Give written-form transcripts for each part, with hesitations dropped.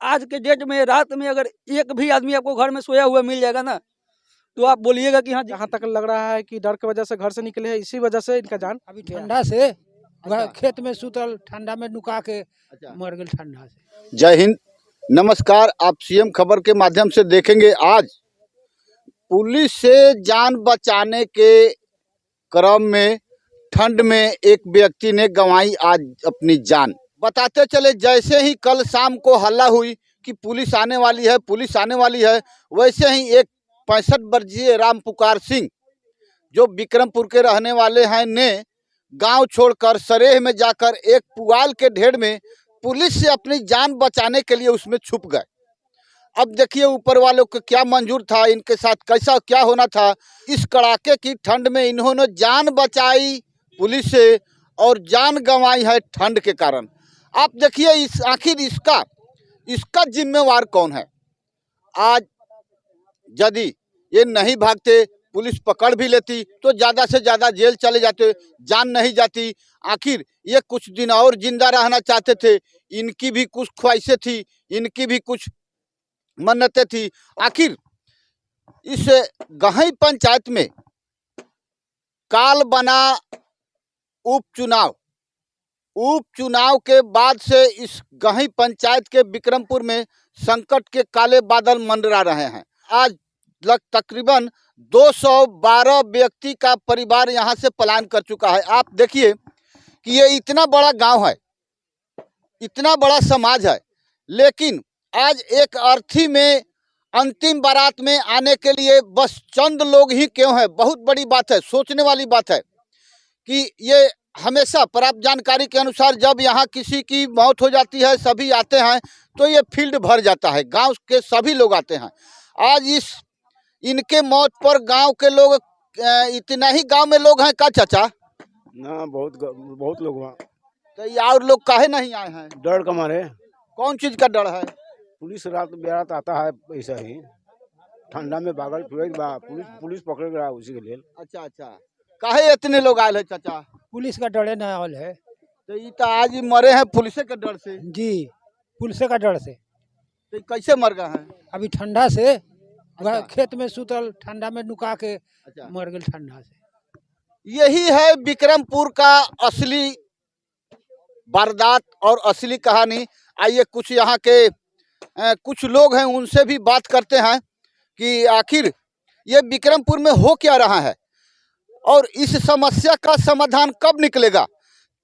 आज के डेट में रात में अगर एक भी आदमी आपको घर में सोया हुआ मिल जाएगा ना, तो आप बोलिएगा कि हाँ, जहाँ तक लग रहा है कि डर की वजह से घर से निकले हैं, इसी वजह से इनका जान अभी गया। ठंडा से अच्छा। खेत में सुतल ठंडा में नुका के अच्छा। मर गए ठंडा से। जय हिंद, नमस्कार। आप सीएम खबर के माध्यम से देखेंगे आज पुलिस से जान बचाने के क्रम में ठंड में एक व्यक्ति ने गंवाई आज अपनी जान। बताते चले, जैसे ही कल शाम को हल्ला हुई कि पुलिस आने वाली है, पुलिस आने वाली है, वैसे ही एक 65 वर्षीय राम पुकार सिंह जो विक्रमपुर के रहने वाले हैं ने गांव छोड़कर सरेह में जाकर एक पुआल के ढेर में पुलिस से अपनी जान बचाने के लिए उसमें छुप गए। अब देखिए ऊपर वालों को क्या मंजूर था, इनके साथ कैसा क्या होना था। इस कड़ाके की ठंड में इन्होंने जान बचाई पुलिस से और जान गंवाई है ठंड के कारण। आप देखिए इस आखिर इसका जिम्मेवार कौन है। आज यदि ये नहीं भागते, पुलिस पकड़ भी लेती तो ज़्यादा से ज़्यादा जेल चले जाते, जान नहीं जाती। आखिर ये कुछ दिन और जिंदा रहना चाहते थे, इनकी भी कुछ ख्वाहिशें थी, इनकी भी कुछ मन्नतें थी। आखिर इस गहई पंचायत में काल बना उपचुनाव के बाद से इस गहई पंचायत के विक्रमपुर में संकट के काले बादल मंडरा रहे हैं। आज तकरीबन 212 व्यक्ति का परिवार यहाँ से पलायन कर चुका है। आप देखिए कि ये इतना बड़ा गांव है, इतना बड़ा समाज है, लेकिन आज एक अर्थी में अंतिम बारात में आने के लिए बस चंद लोग ही क्यों हैं। बहुत बड़ी बात है, सोचने वाली बात है कि ये हमेशा प्राप्त जानकारी के अनुसार जब यहाँ किसी की मौत हो जाती है, सभी आते हैं तो ये फील्ड भर जाता है, गांव के सभी लोग आते हैं। आज इनके मौत पर गांव के लोग, इतना ही गांव में लोग हैं का चाचा? ना, बहुत लोग वहाँ। तो ये और लोग काहे नहीं आए हैं? डर का मारे। कौन चीज का डर है? पुलिस रात बेरात आता है, ऐसा ही ठंडा में भागल फिर पुलिस पकड़ रहा है उसी के लिए। अच्छा, काहे इतने लोग आए हैं चाचा? पुलिस का डरे न आवल है तो ये तो आज ही मरे हैं पुलिस के डर से जी, पुलिस का डर से। तो ये कैसे मर गए हैं? अभी ठंडा से अच्छा। खेत में सुतल ठंडा में नुका के अच्छा। मर गए ठंडा से। यही है विक्रमपुर का असली वारदात और असली कहानी। आइए कुछ यहाँ के कुछ लोग हैं, उनसे भी बात करते हैं कि आखिर ये विक्रमपुर में हो क्या रहा है और इस समस्या का समाधान कब निकलेगा।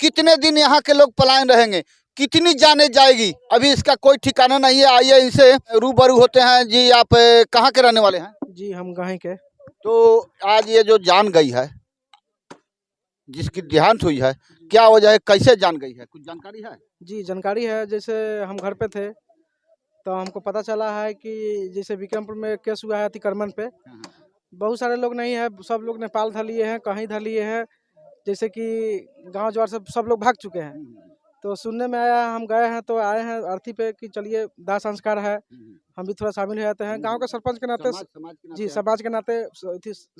कितने दिन यहाँ के लोग पलायन रहेंगे, कितनी जाने जाएगी, अभी इसका कोई ठिकाना नहीं है। आइए इनसे रूबरू होते हैं। जी, आप कहाँ के रहने वाले हैं? जी, हम गहीं के। तो आज ये जो जान गई है, जिसकी देहांत हुई है, क्या वजह है, कैसे जान गई है, कुछ जानकारी है? जी, जानकारी है। जैसे हम घर पे थे तो हमको पता चला है कि जैसे विक्रमपुर में केस हुआ है अतिक्रमण पे। बहुत सारे लोग नहीं है, सब लोग नेपाल धर लिए हैं, कहीं धर लिए हैं, जैसे कि गांव जवार से सब लोग भाग चुके हैं। तो सुनने में आया, हम गए हैं तो आए हैं अर्थी पे कि चलिए दाह संस्कार है, हम भी थोड़ा शामिल हो जाते हैं। गांव के सरपंच के नाते जी, समाज के नाते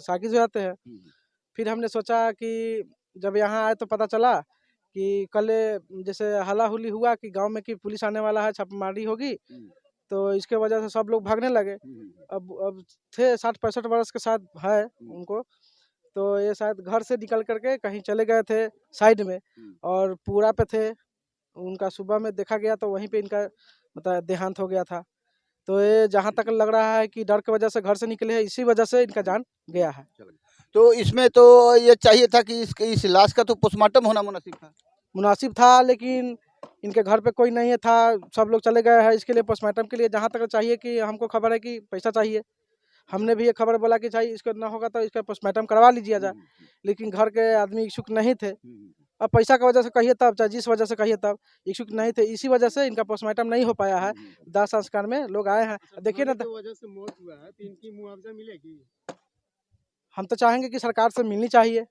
शागिद हो जाते हैं। फिर हमने सोचा कि जब यहाँ आए तो पता चला कि कल जैसे हल्ला हुली हुआ कि गांव में कि पुलिस आने वाला है, छापेमारी होगी, तो इसके वजह से सब लोग भागने लगे। अब थे 60-65 वर्ष के साथ है उनको, तो ये शायद घर से निकल करके कहीं चले गए थे साइड में और पूरा पे थे। उनका सुबह में देखा गया तो वहीं पे इनका मतलब देहांत हो गया था। तो ये जहाँ तक लग रहा है कि डर की वजह से घर से निकले हैं, इसी वजह से इनका जान गया है। तो इसमें तो ये चाहिए था कि इस लाश का तो पोस्टमार्टम होना मुनासिब था, लेकिन इनके घर पे कोई नहीं था, सब लोग चले गए हैं। इसके लिए पोस्टमार्टम के लिए जहाँ तक चाहिए कि हमको खबर है कि पैसा चाहिए, हमने भी ये खबर बोला कि चाहिए, इसको ना होगा तो इसका पोस्टमार्टम करवा लीजिए जाए, लेकिन घर के आदमी इच्छुक नहीं थे। अब पैसा की वजह से कहिए तब, चाहे जिस वजह से कहिए तब, इच्छुक नहीं थे, इसी वजह से इनका पोस्टमार्टम नहीं हो पाया है। दाह संस्कार में लोग आए हैं। देखिए ना, वजह से मौत हुआ है तो इनकी मुआवजा मिलेगी? हम तो चाहेंगे कि सरकार से मिलनी चाहिए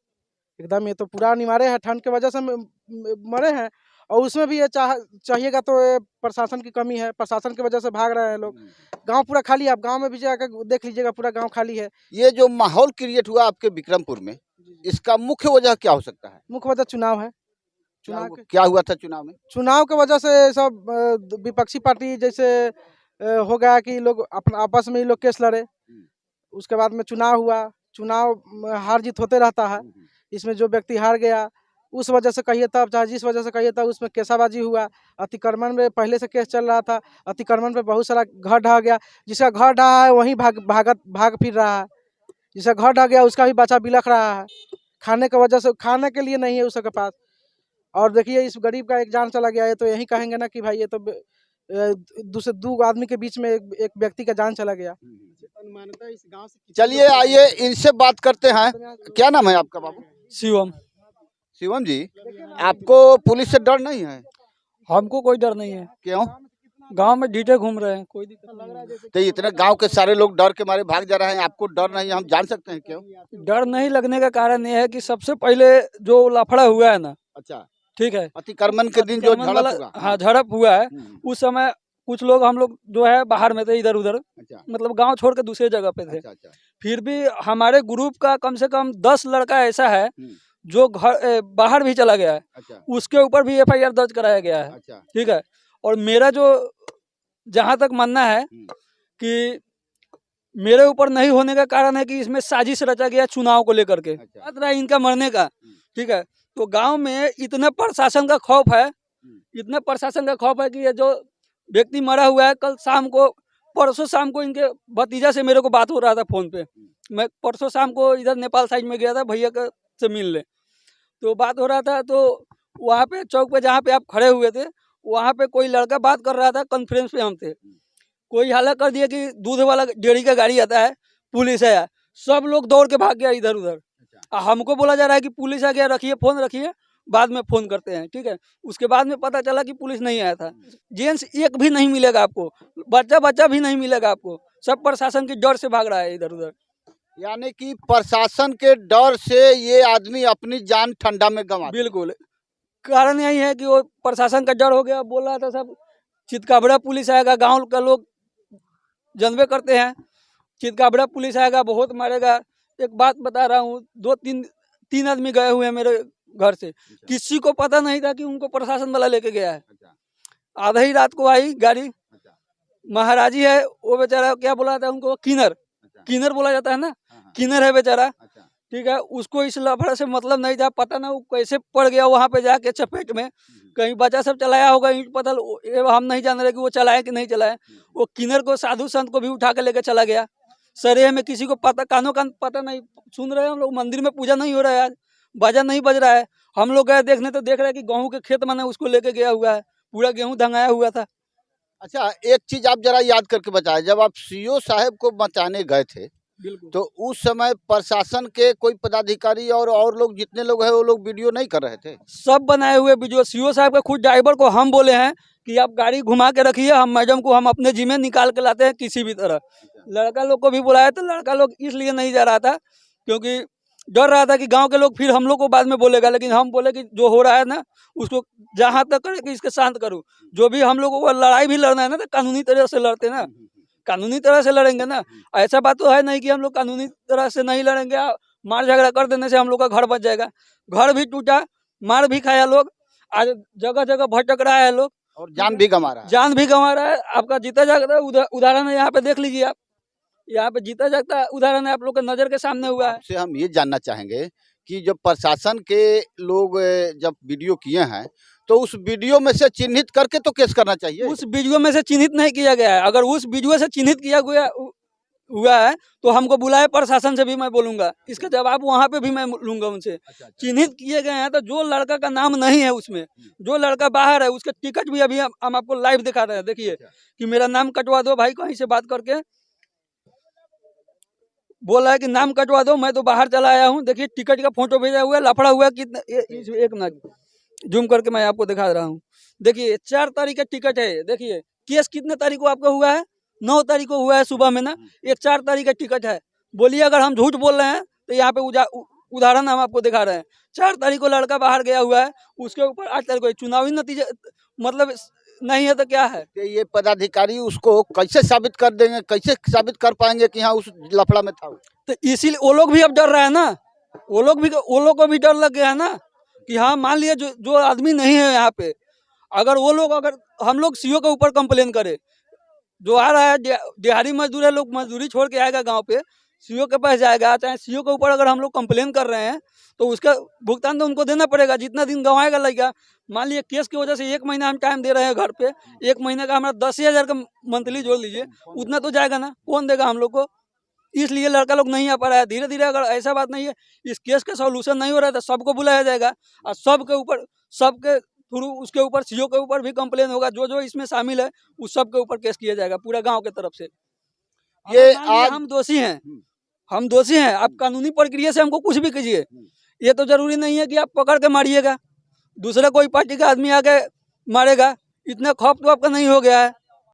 एकदम। ये तो पूरा अनिवार्य है, ठंड की वजह से मरे हैं और उसमें भी ये चाहिएगा तो ये प्रशासन की कमी है, प्रशासन की वजह से भाग रहे हैं लोग। गांव पूरा खाली है, आप गांव में भी जाकर देख लीजिएगा, पूरा गांव खाली है। ये जो माहौल क्रिएट हुआ आपके विक्रमपुर में, इसका मुख्य वजह क्या हो सकता है? मुख्य वजह चुनाव है। चुनाव क्या हुआ था चुनाव में? चुनाव के वजह से सब विपक्षी पार्टी जैसे हो गया कि लोग अपना आपस में ही लोग केस लड़े। उसके बाद में चुनाव हुआ, चुनाव हार जीत होते रहता है। इसमें जो व्यक्ति हार गया उस वजह से कहिए तब, चाहे जिस वजह से कहिए तब, उसमें केसाबाजी हुआ। अतिक्रमण में पहले से केस चल रहा था, अतिक्रमण पे बहुत सारा घर ढह गया। जिसका घर ढहा है वहीं भाग फिर रहा है। जिसका घर ढह गया उसका भी बच्चा बिलख रहा है, खाने की वजह से, खाने के लिए नहीं है उसके पास। और देखिए इस गरीब का एक जान चला गया है, तो यही कहेंगे ना कि भाई ये तो दूसरे दो आदमी के बीच में एक व्यक्ति का जान चला गया। इस गांव से चलिए आइए इनसे बात करते हैं। क्या नाम है आपका बाबू? शिवम। शिवम जी, आपको पुलिस से डर नहीं है? हमको कोई डर नहीं है, क्यों? गांव में डीटे घूम रहे हैं, कोई दिक्कत नहीं है। तो इतने गांव के सारे लोग डर के मारे भाग जा रहे हैं, आपको डर नहीं है, हम जान सकते हैं क्यों? डर नहीं लगने का कारण ये है कि सबसे पहले जो लफड़ा हुआ है ना, अच्छा, ठीक है, अतिक्रमण के दिन जो अतिक्रमण वाला, झड़प हुआ। हाँ झड़प हुआ है, उस समय कुछ लोग, हम लोग जो है बाहर में थे, इधर उधर, अच्छा मतलब गांव छोड़ के दूसरे जगह पे थे। अच्छा अच्छा। फिर भी हमारे ग्रुप का कम से कम 10 लड़का ऐसा है जो घर बाहर भी चला गया है, अच्छा उसके ऊपर भी FIR दर्ज कराया गया है। अच्छा ठीक है, और मेरा जो जहाँ तक मानना है कि मेरे ऊपर नहीं होने का कारण है कि इसमें साजिश रचा गया चुनाव को लेकर के, अच्छा। बात रहा इनका मरने का। ठीक है, तो गांव में इतने प्रशासन का खौफ है, इतने प्रशासन का खौफ है कि ये जो व्यक्ति मरा हुआ है, कल शाम को, परसों शाम को इनके भतीजा से मेरे को बात हो रहा था फोन पे। मैं परसों शाम को इधर नेपाल साइड में गया था भैया का से मिलने, तो बात हो रहा था, तो वहाँ पे चौक पे जहाँ पे आप खड़े हुए थे, वहाँ पे कोई लड़का बात कर रहा था, कॉन्फ्रेंस पे हम थे। कोई हाला कर दिया कि दूध वाला डेयरी का गाड़ी आता है, पुलिस है, सब लोग दौड़ के भाग गया इधर उधर। हमको बोला जा रहा है कि पुलिस आ गया, रखिए फोन रखिए, बाद में फोन करते हैं। ठीक है, उसके बाद में पता चला कि पुलिस नहीं आया था। जेंट्स एक भी नहीं मिलेगा आपको, बच्चा भी नहीं मिलेगा आपको, सब प्रशासन की डर से भाग रहा है इधर उधर। यानी कि प्रशासन के डर से ये आदमी अपनी जान ठंडा में गंवा। बिल्कुल, कारण यही है कि वो प्रशासन का डर हो गया। बोल रहा था सब चितकाबड़ा पुलिस आएगा, गांव का लोग जानबे करते हैं, चितकाबड़ा पुलिस आएगा, बहुत मारेगा। एक बात बता रहा हूँ, तीन आदमी गए हुए हैं मेरे घर से, किसी को पता नहीं था कि उनको प्रशासन वाला लेके गया है। आधा ही रात को आई गाड़ी, महाराजी है वो बेचारा, क्या बोला था उनको, किन्नर बोला जाता है ना, किन्नर है बेचारा। ठीक है, उसको इस लफड़ा से मतलब नहीं था, पता ना वो कैसे पड़ गया वहाँ पे जाके चपेट में। कहीं बच्चा सब चलाया होगा ईंट पत्थर, हम नहीं जान रहे कि वो चलाए कि नहीं चलाए। वो किन्नर को, साधु संत को भी उठा के लेके चला गया। सरेह में किसी को पता, कानों कान पता नहीं, सुन रहे हैं हम लोग, मंदिर में पूजा नहीं हो रहा है आज, बाजा नहीं बज रहा है। हम लोग गए देखने तो देख रहे हैं कि गेहूं के खेत में उसको लेके गया हुआ है, पूरा गेहूं धंगाया हुआ था। अच्छा, एक चीज आप जरा याद करके बताएं, जब आप CO साहब को बचाने गए थे, तो उस समय प्रशासन के कोई पदाधिकारी और लोग, जितने लोग हैं वो लोग वीडियो नहीं कर रहे थे? सब बनाए हुए वीडियो, CO साहब के खुद ड्राइवर को हम बोले हैं कि आप गाड़ी घुमा के रखिए, हम मैडम को हम अपने जिम्मे निकाल के लाते हैं किसी भी तरह। लड़का लोग को भी बुलाया, तो लड़का लोग इसलिए नहीं जा रहा था क्योंकि डर रहा था कि गांव के लोग फिर हम लोग को बाद में बोलेगा। लेकिन हम बोले कि जो हो रहा है ना, उसको जहाँ तक करे कि इसके शांत करूँ। जो भी हम लोगों को लड़ाई भी लड़ना है ना, तो कानूनी तरह से लड़ते ना, कानूनी तरह से लड़ेंगे ना। ऐसा बात तो है नहीं कि हम लोग कानूनी तरह से नहीं लड़ेंगे, मार झगड़ा कर देने से हम लोग का घर बच जाएगा। घर भी टूटा, मार भी खाया लोग, आज जगह जगह भटक रहा है लोग, और जान भी गंवा रहा है। जान भी गंवा रहा है। आपका जीता जागता उदाहरण है, यहाँ पे देख लीजिए आप, यहाँ पे जीता जागता उदाहरण है, आप लोग के नजर के सामने हुआ है। आपसे हम ये जानना चाहेंगे कि जब प्रशासन के लोग जब वीडियो किए हैं, तो उस वीडियो में से चिन्हित करके तो केस करना चाहिए। उस वीडियो में से चिन्हित नहीं किया गया है। अगर उस वीडियो से चिन्हित किया हुआ है तो हमको बुलाए, प्रशासन से भी मैं बोलूंगा, इसका जवाब वहाँ पे भी मैं लूंगा उनसे। चिन्हित किए गए हैं, तो जो लड़का का नाम नहीं है उसमें, जो लड़का बाहर है, उसके टिकट भी अभी हम आपको लाइव दिखा रहे हैं। देखिए कि मेरा नाम कटवा दो भाई, कहीं से बात करके बोला है कि नाम कटवा दो, मैं तो बाहर चला आया हूँ। देखिए टिकट का फोटो भेजा हुआ है, लफड़ा हुआ है कितना, एक मिनट जूम करके मैं आपको दिखा रहा हूँ। देखिए 4 तारीख का टिकट है। देखिए केस कितने तारीख को आपका हुआ है, 9 तारीख को हुआ है सुबह में ना, एक 4 तारीख का टिकट है। बोलिए अगर हम झूठ बोल रहे हैं तो यहाँ पे उदाहरण हम आपको दिखा रहे हैं। 4 तारीख को लड़का बाहर गया हुआ है, उसके ऊपर 8 तारीख को चुनावी नतीजा मतलब नहीं है तो क्या है। कि ये पदाधिकारी उसको कैसे साबित कर देंगे, कैसे साबित कर पाएंगे कि हाँ उस लफड़ा में था? तो इसीलिए वो लोग भी अब डर रहा है ना, वो लोग को भी डर लग गया है ना। कि हाँ मान लिया जो जो आदमी नहीं है यहाँ पे, अगर वो लोग, अगर हम लोग सीओ के ऊपर कंप्लेन करें, जो आ रहा है दिहाड़ी मजदूर है, लोग मजदूरी छोड़ के आएगा गांव पे, सीओ के पास जाएगा, चाहे सीओ के ऊपर अगर हम लोग कंप्लेन कर रहे हैं तो उसका भुगतान तो उनको देना पड़ेगा। जितना दिन गंवाएगा लड़का, मान लीजिए केस की वजह से 1 महीना हम टाइम दे रहे हैं घर पे, 1 महीने का हमारा 10,000 का मंथली जोड़ लीजिए, उतना तो जाएगा ना, कौन देगा हम लोग को? इसलिए लड़का लोग नहीं आ पा रहा है। धीरे धीरे अगर ऐसा बात नहीं है, इस केस का सॉल्यूशन नहीं हो रहा है तो सबको बुलाया जाएगा और सबके थ्रू उसके ऊपर सीओ के ऊपर भी कंप्लेन होगा, जो जो इसमें शामिल है उस सब के ऊपर केस किया जाएगा पूरा गांव के तरफ से। ये अगर मान लीजिए आज हम दोषी हैं, आप कानूनी प्रक्रिया से हमको कुछ भी कीजिए, ये तो जरूरी नहीं है कि आप पकड़ के मारिएगा, दूसरा कोई पार्टी का आदमी आके मारेगा, इतना खौफ तो आपका नहीं हो गया है।